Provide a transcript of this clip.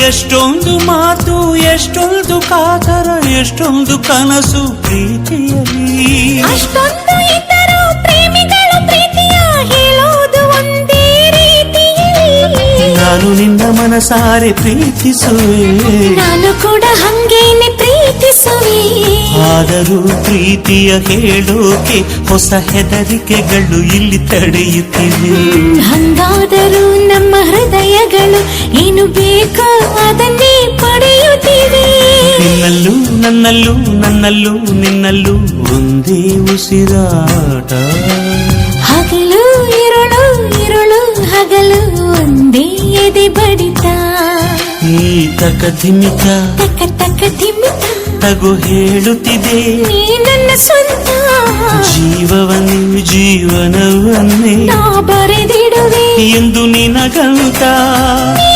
ಎಷ್ಟೊಂದು ಮಾತು ಎಷ್ಟೊಂದು ಕಾತರ ಎಷ್ಟೊಂದು ಕನಸು ಪ್ರೀತಿಯಲ್ಲಿ ಅಷ್ಟೊಂದು ಇದ್ದರೂ ಪ್ರೇಮಿಗಳು ಪ್ರೀತಿಯ ಹೇಳೋದು ಒಂದೇ ರೀತಿಯಲ್ಲಿ ನಾನು ನಿನ್ನ ಮನಸಾರೆ ಪ್ರೀತಿಸುವೆ ನಾನು ಕೂಡ ಹಂಗೇನೆ ಪ್ರೀತಿಸುವೆ ಆದರೂ ಪ್ರೀತಿಯ ಹೇಳೋಕೆ ಹೊಸ ಹೆದರಿಕೆಗಳು ಇಲ್ಲಿ ತಡೆಯುತ್ತಿವೆ ಹಂಗಾದರೂ ನಮ್ಮ ಹೃದಯಗಳು ಏನು ಬೇಕೋ ಅದನ್ನೇ ಪಡೆಯುತ್ತಿವೆ ನಿನ್ನಲ್ಲೂ ನನ್ನಲ್ಲೂ ನನ್ನಲ್ಲೂ ನಿನ್ನಲ್ಲೂ ಒಂದೇ ಉಸಿರಾಟ ಹಗಲು ಇರುಳು ಇರುಳು ಹಗಲು ಒಂದೇ ಎದೆ ಬಡಿತ ಈ ತಕಧಿಮಿತ ತಕ ತಕ ಧಿಮಿತ ತಗು ಹೇಳುತ್ತಿದೆ ನೀ ನನ್ನ ಸ್ವಂತ ಜೀವವನ್ನೇ ಜೀವನವನ್ನೇ ನಾ ಬರೆದಿಡುವೆ ಎಂದು ನಿನಗಂತ ನೀ